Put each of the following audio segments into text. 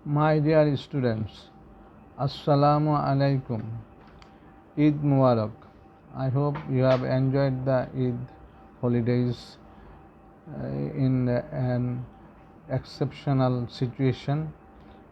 My dear students, Assalamu alaikum. Eid Mubarak. I hope you have enjoyed the Eid holidays in an exceptional situation.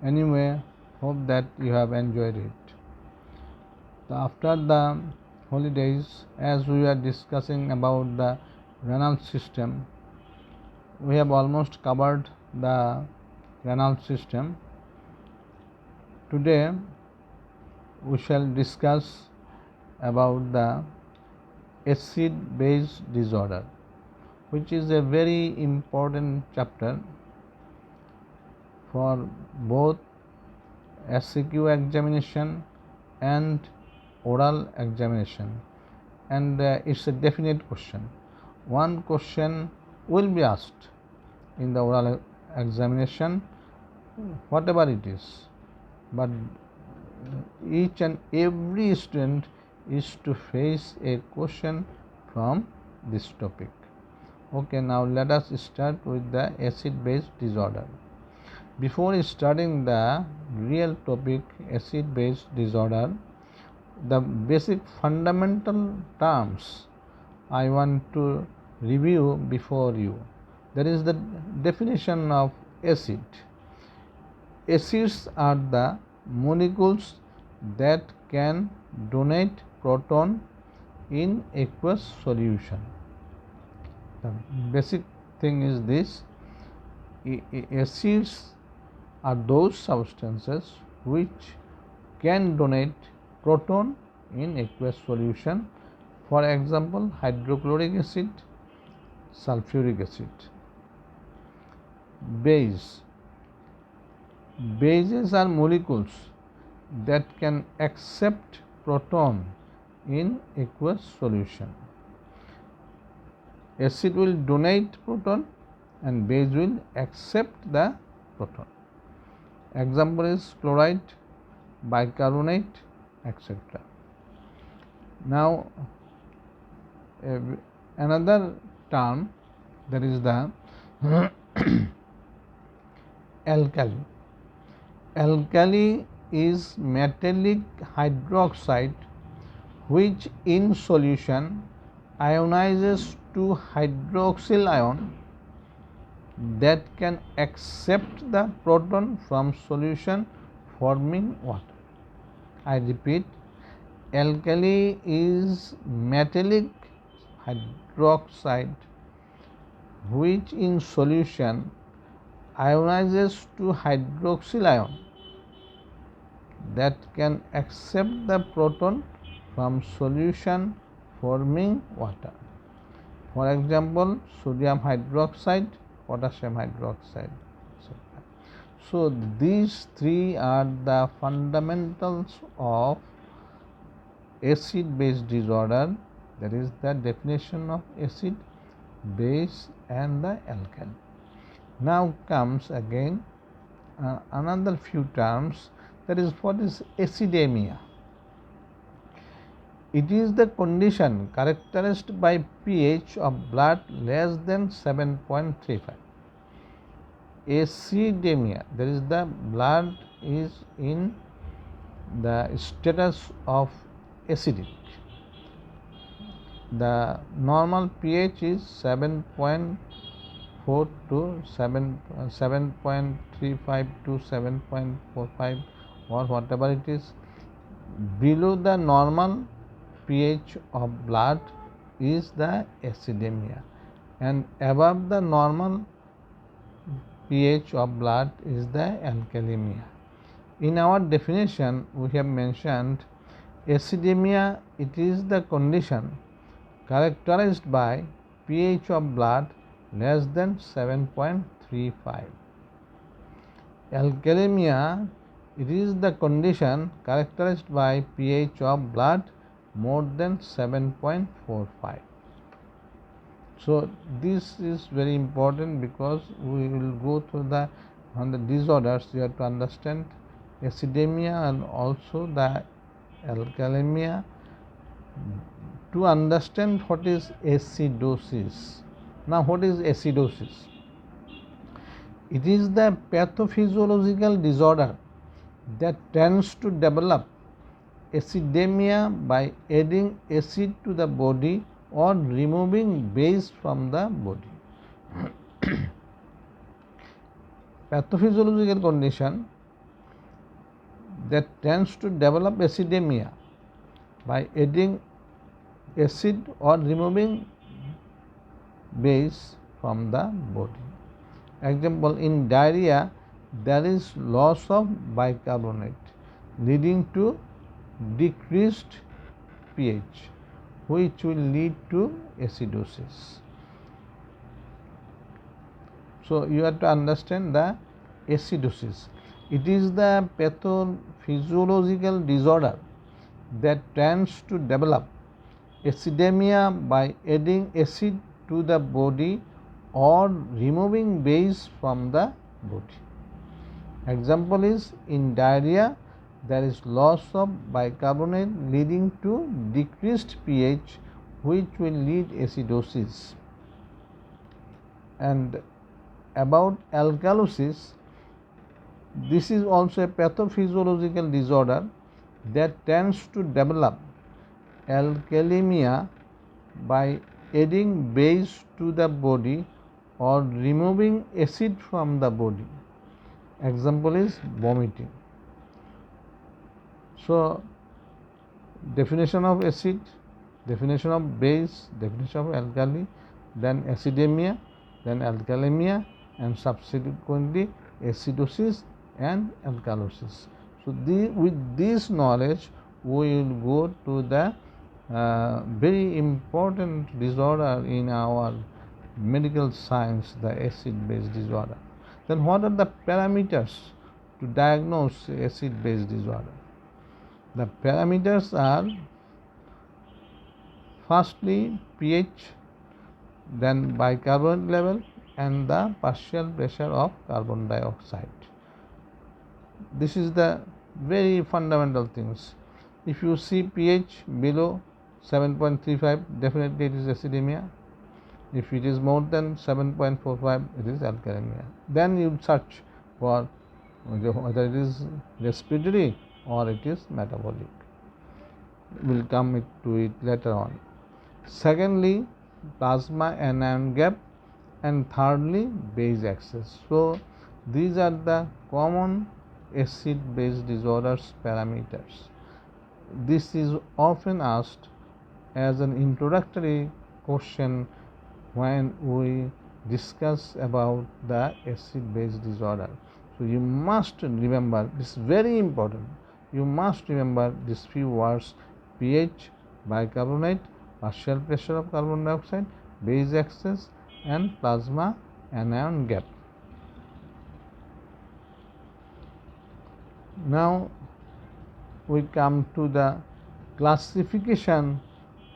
Anyway, hope that you have enjoyed it. After the holidays, as we are discussing about the Reynolds system, we have almost covered the Reynolds system. Today we shall discuss about the acid base disorder, which is a very important chapter for both SCQ examination and oral examination, and it's a definite question. One question will be asked in the oral examination, whatever it is, but each and every student is to face a question from this topic. Okay, now let us start with the acid base disorder. Before starting the real topic, acid base disorder, the basic fundamental terms I want to review before you. That is the definition of acid. Acids are the molecules that can donate proton in aqueous solution. The basic thing is this: acids are those substances which can donate proton in aqueous solution. For example, hydrochloric acid, sulfuric acid. Bases are molecules that can accept proton in aqueous solution. Acid will donate proton and base will accept the proton. Example is chloride, bicarbonate, etc. Now another term, that is the alkali. Alkali is metallic hydroxide which in solution ionizes to hydroxyl ion that can accept the proton from solution, forming water. I repeat, alkali is metallic hydroxide which in solution ionizes to hydroxyl ion that can accept the proton from solution, forming water. For example, sodium hydroxide, potassium hydroxide, etc. So these three are the fundamentals of acid base disorder. That is the definition of acid, base and the alkali. Now comes again another few terms, that is what is acidemia. It is the condition characterized by pH of blood less than 7.35. Acidemia, that is the blood is in the status of acidic. The normal pH is 7.4 to 7.35 to 7.45 or whatever it is. Below the normal pH of blood is the acidemia, and above the normal pH of blood is the alkalemia. In our definition, we have mentioned acidemia. It is the condition characterized by pH of blood less than 7.35. Alkalemia, it is the condition characterized by pH of blood more than 7.45. So this is very important because we will go through the disorders. You have to understand acidemia and also the alkalemia to understand what is acidosis. Now what is acidosis? It is the pathophysiological disorder that tends to develop acidemia by adding acid to the body or removing base from the body. Pathophysiological condition that tends to develop acidemia by adding acid or removing base from the body. Example, in diarrhea there is loss of bicarbonate leading to decreased pH, which will lead to acidosis. So you have to understand the acidosis. It is the pathophysiological disorder that tends to develop acidemia by adding acid to the body or removing base from the body. Example is, in diarrhea there is loss of bicarbonate leading to decreased pH, which will lead acidosis. And about alkalosis, this is also a pathophysiological disorder that tends to develop alkalemia by adding base to the body or removing acid from the body. Example is vomiting. So definition of acid, definition of base, definition of alkali, then acidemia, then alkalemia, and subsequently acidosis and alkalosis. So with this knowledge we will go to the very important disorder in our medical science, the acid base disorder. Then what are the parameters to diagnose acid base disorder? The parameters are firstly pH, then bicarbonate level, and the partial pressure of carbon dioxide. This is the very fundamental things. If you see pH below 7.35, definitely it is acidemia. If it is more than 7.45, it is alkalemia. Then you search for whether it is respiratory or it is metabolic. We will come to it later on. Secondly, plasma anion gap, and thirdly, base excess. So these are the common acid base disorders parameters. This is often asked as an introductory question when we discuss about the acid base disorder. So you must remember, this is very important, you must remember these few words: pH, bicarbonate, partial pressure of carbon dioxide, base excess, and plasma anion gap. Now we come to the classification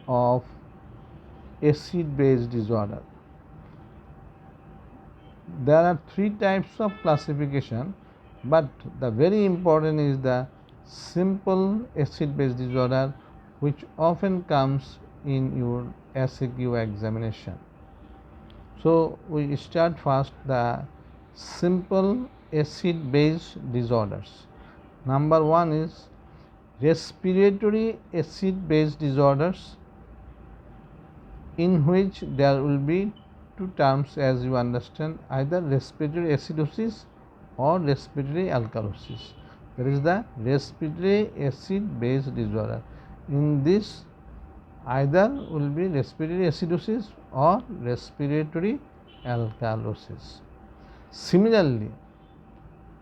of acid base disorder. There are three types of classification, but the very important is the simple acid base disorder, which often comes in your SAQ examination. So we start first the simple acid base disorders. Number one is respiratory acid base disorders, in which there will be two terms, as you understand, either respiratory acidosis or respiratory alkalosis. That is the respiratory acid base disorder. In this, either will be respiratory acidosis or respiratory alkalosis. Similarly,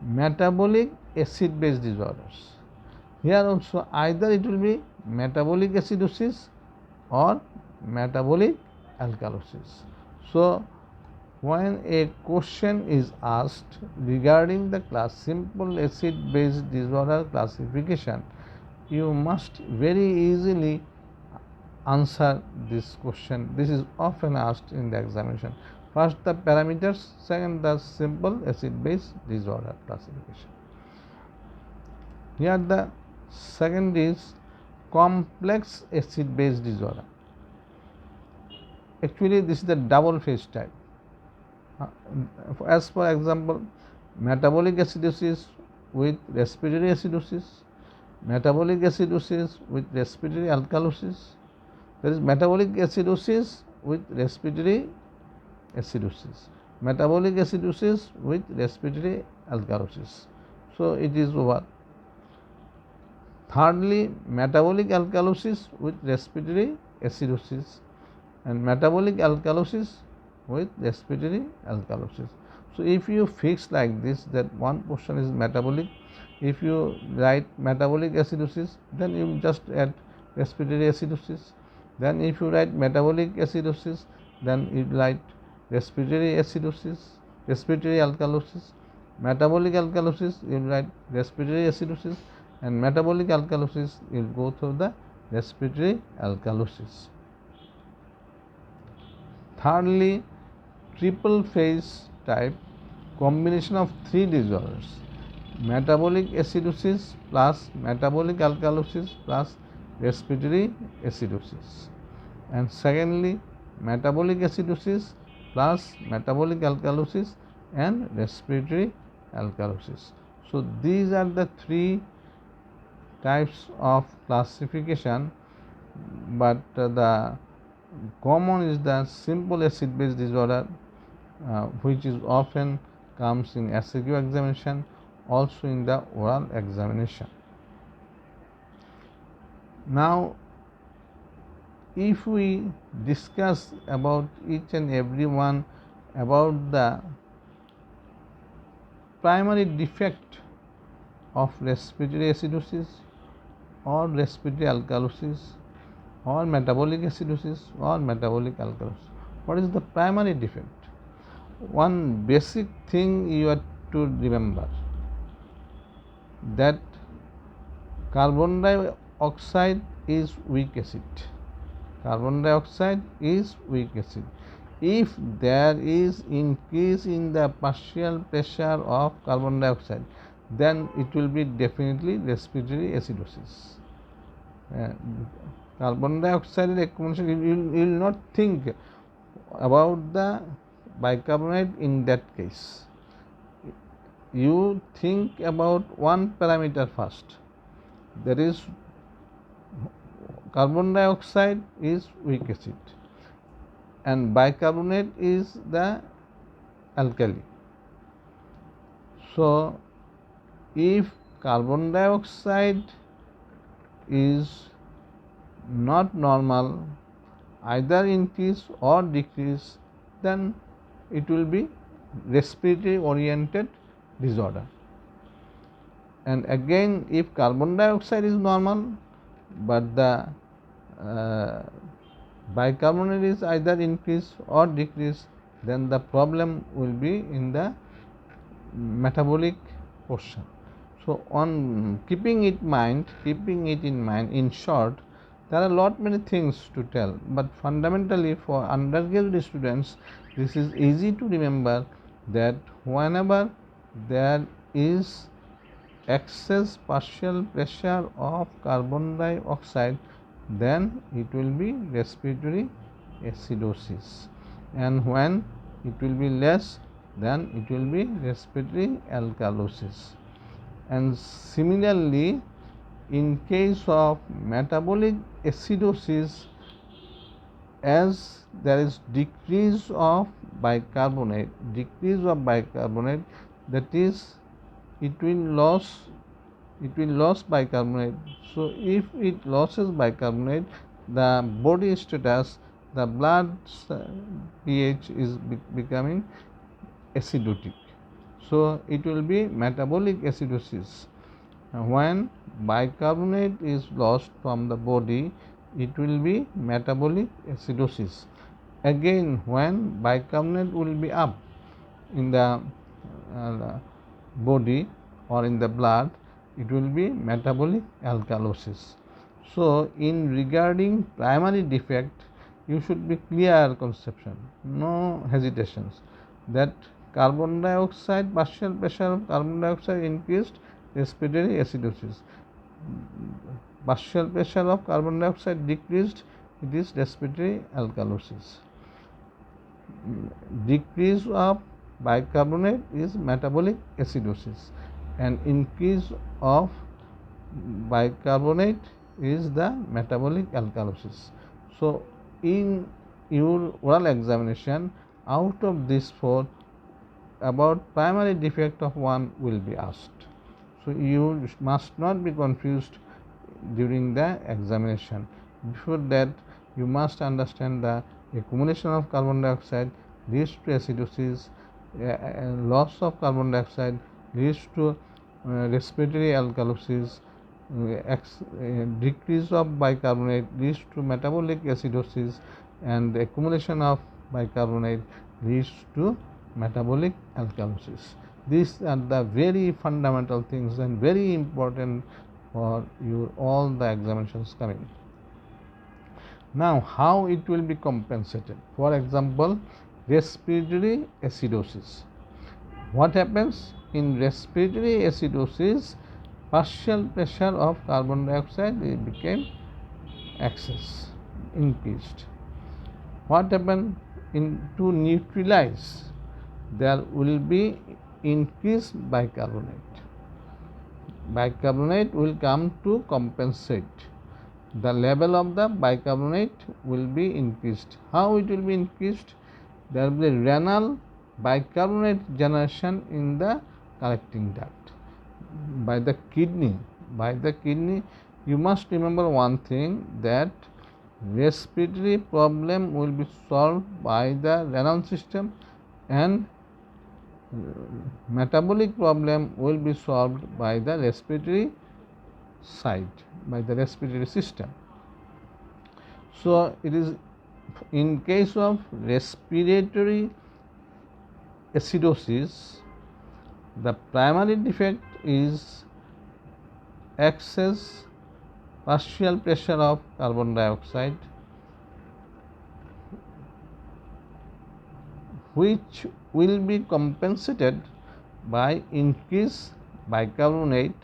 metabolic acid base disorders, here also either it will be metabolic acidosis or metabolic alkalosis. So when a question is asked regarding the simple acid base disorder classification, you must very easily answer this question. This is often asked in the examination. First the parameters, second the simple acid base disorder classification. Here the second is complex acid base disorder. Actually this is the double phase type. As for example, metabolic acidosis with respiratory acidosis, metabolic acidosis with respiratory alkalosis. There is metabolic acidosis with respiratory acidosis, metabolic acidosis with respiratory alkalosis. So it is over. Thirdly, metabolic alkalosis with respiratory acidosis and metabolic alkalosis with respiratory alkalosis. So if you fix like this, that one portion is metabolic, if you write metabolic acidosis, then you just add respiratory acidosis. Then if you write metabolic acidosis, then you write respiratory acidosis, respiratory alkalosis. Metabolic alkalosis, you write respiratory acidosis, and metabolic alkalosis, you go through the respiratory alkalosis. Thirdly, triple phase type, combination of three disorders: metabolic acidosis plus metabolic alkalosis plus respiratory acidosis. And secondly, metabolic acidosis plus metabolic alkalosis and respiratory alkalosis. So these are the three types of classification, but the common is the simple acid base disorder, which is often comes in SAQ examination, also in the oral examination. Now if we discuss about each and every one, about the primary defect of respiratory acidosis or respiratory alkalosis or metabolic acidosis or metabolic alkalosis, what is the primary defect? One basic thing you have to remember, that carbon dioxide is weak acid. Carbon dioxide is weak acid. If there is increase in the partial pressure of carbon dioxide, then it will be definitely respiratory acidosis. Carbon dioxide accumulation, you will not think about the bicarbonate in that case. You think about one parameter first, that is carbon dioxide is weak acid and bicarbonate is the alkali. So if carbon dioxide is not normal, either increase or decrease, then it will be respiratory oriented disorder. And again, if carbon dioxide is normal but the bicarbonate is either increase or decrease, then the problem will be in the metabolic portion. So on keeping it in mind, in short, there are lot many things to tell, but fundamentally for undergraduate students this is easy to remember, that whenever there is excess partial pressure of carbon dioxide, then it will be respiratory acidosis, and when it will be less, then it will be respiratory alkalosis. And similarly, in case of metabolic acidosis, as there is decrease of bicarbonate, that is it will lose bicarbonate. So if it loses bicarbonate, the body status, the blood pH is becoming acidotic. So it will be metabolic acidosis. When bicarbonate is lost from the body, it will be metabolic acidosis. Again, when bicarbonate will be up in the body or in the blood, it will be metabolic alkalosis. So in regarding primary defect, you should be clear conception, no hesitations, that carbon dioxide, partial pressure of carbon dioxide increased, respiratory acidosis. Partial pressure of carbon dioxide decreased, it is respiratory alkalosis. Decrease of bicarbonate is metabolic acidosis, and increase of bicarbonate is the metabolic alkalosis. So in your oral examination, out of these four, about primary defect of one will be asked. So you must not be confused during the examination. Before that, you must understand the accumulation of carbon dioxide leads to acidosis, loss of carbon dioxide leads to respiratory alkalosis, decrease of bicarbonate leads to metabolic acidosis, and the accumulation of bicarbonate leads to metabolic alkalosis. These are the very fundamental things and very important for your all the examinations coming. Now, how it will be compensated? For example, respiratory acidosis. What happens in respiratory acidosis? Partial pressure of carbon dioxide became excess, increased. What happened to neutralize? There will be increased bicarbonate. Bicarbonate will come to compensate. The level of the bicarbonate will be increased. How it will be increased? There will be renal bicarbonate generation in the collecting duct by the kidney. You must remember one thing, that respiratory problem will be solved by the renal system, and metabolic problem will be solved by the respiratory side, by the respiratory system. So it is in case of respiratory acidosis, the primary defect is excess partial pressure of carbon dioxide, which will be compensated by increased bicarbonate,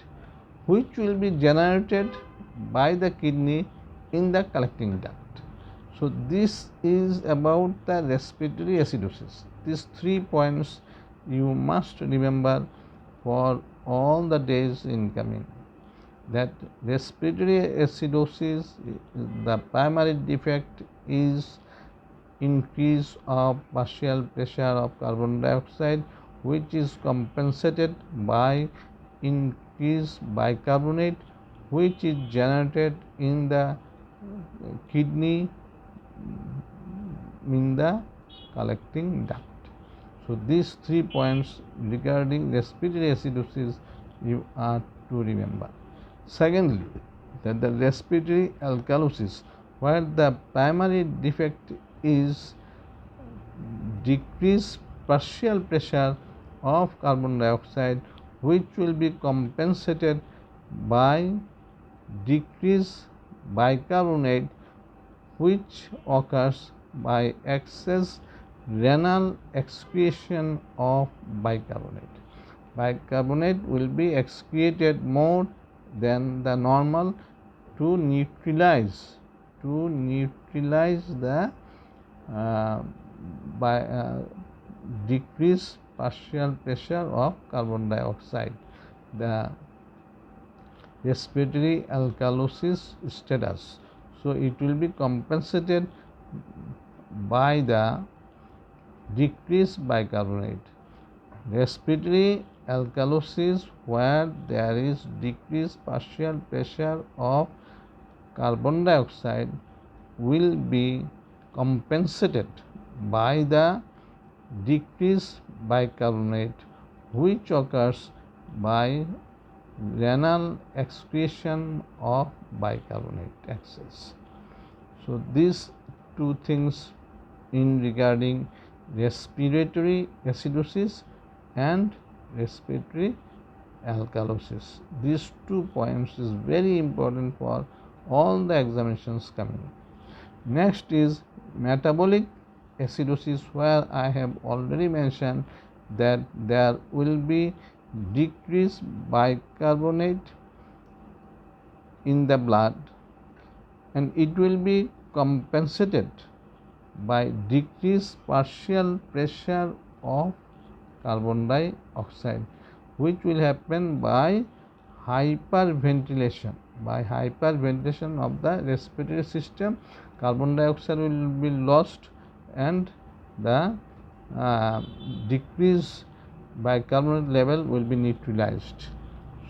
which will be generated by the kidney in the collecting duct. So this is about the respiratory acidosis. These 3 points you must remember for all the days incoming, that respiratory acidosis, the primary defect is increase of partial pressure of carbon dioxide, which is compensated by increased bicarbonate, which is generated in the kidney in the collecting duct. So these 3 points regarding respiratory acidosis you are to remember. Secondly, that the respiratory alkalosis, where the primary defect is decreased partial pressure of carbon dioxide, which will be compensated by decreased bicarbonate, which occurs by excess renal excretion of bicarbonate. Bicarbonate will be excreted more than the normal to neutralize the decreased partial pressure of carbon dioxide, the respiratory alkalosis status. So it will be compensated by the decreased bicarbonate. Respiratory alkalosis, where there is decreased partial pressure of carbon dioxide, will be compensated by the decreased bicarbonate, which occurs by renal excretion of bicarbonate excess. So these 2 things in regarding respiratory acidosis and respiratory alkalosis. These 2 points is very important for all the examinations coming. Next is metabolic acidosis, where I have already mentioned that there will be decreased bicarbonate in the blood, and it will be compensated by decreased partial pressure of carbon dioxide, which will happen by hyperventilation. By hyperventilation of the respiratory system, carbon dioxide will be lost and the decrease bicarbonate level will be neutralized.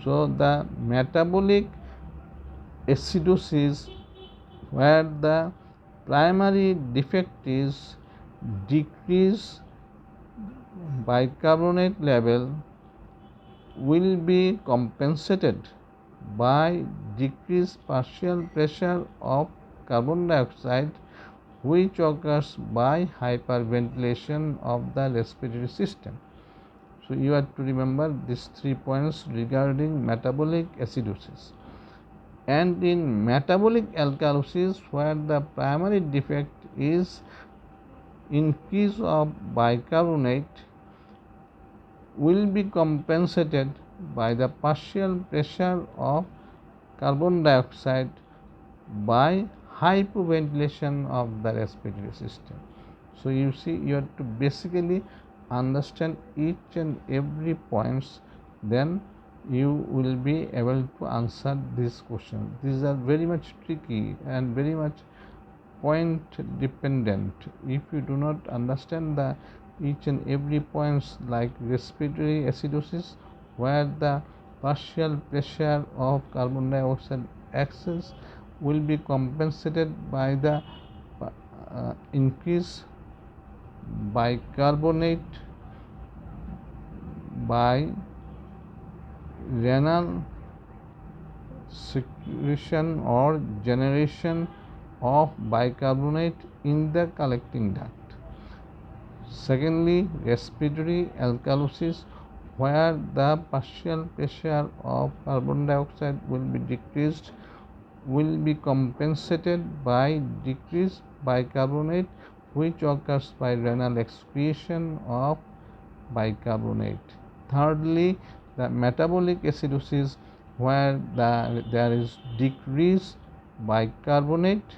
So the metabolic acidosis, where the primary defect is decrease bicarbonate level, will be compensated by decreased partial pressure of carbon dioxide, which occurs by hyperventilation of the respiratory system. So you have to remember these 3 points regarding metabolic acidosis. And in metabolic alkalosis, where the primary defect is increase of bicarbonate, will be compensated by the partial pressure of carbon dioxide by hypoventilation of the respiratory system. So you see, you have to basically understand each and every points, then you will be able to answer this question. These are very much tricky and very much point dependent. If you do not understand the each and every points, like respiratory acidosis, where the partial pressure of carbon dioxide excess will be compensated by the increase bicarbonate by renal secretion or generation of bicarbonate in the collecting duct. Secondly, respiratory alkalosis, where the partial pressure of carbon dioxide will be decreased, will be compensated by decreased bicarbonate, which occurs by renal excretion of bicarbonate. Thirdly, the metabolic acidosis, where there is decreased bicarbonate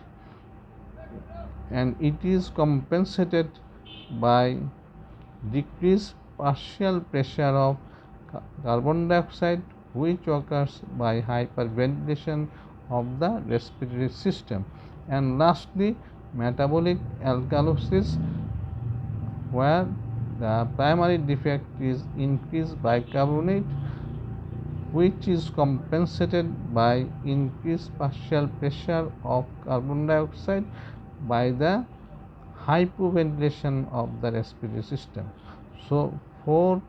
and it is compensated by decreased partial pressure of carbon dioxide, which occurs by hyperventilation of the respiratory system. And lastly, metabolic alkalosis, where the primary defect is increased bicarbonate, which is compensated by increased partial pressure of carbon dioxide by the hypoventilation of the respiratory system. So 4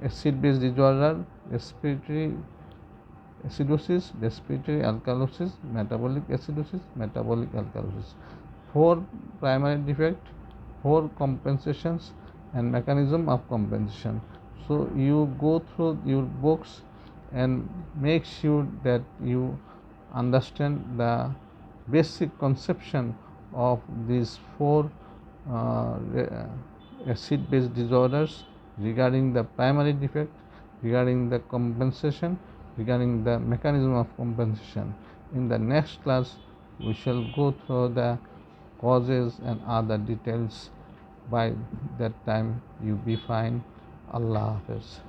acid-base disorder: respiratory acidosis, respiratory alkalosis, metabolic acidosis, metabolic alkalosis. 4 primary defect, 4 compensations and mechanism of compensation. So you go through your books and make sure that you understand the basic conception of these 4 acid-base disorders, regarding the primary defect, regarding the compensation, regarding the mechanism of compensation. In the next class, we shall go through the causes and other details. By that time, you be fine. Allah Hafiz.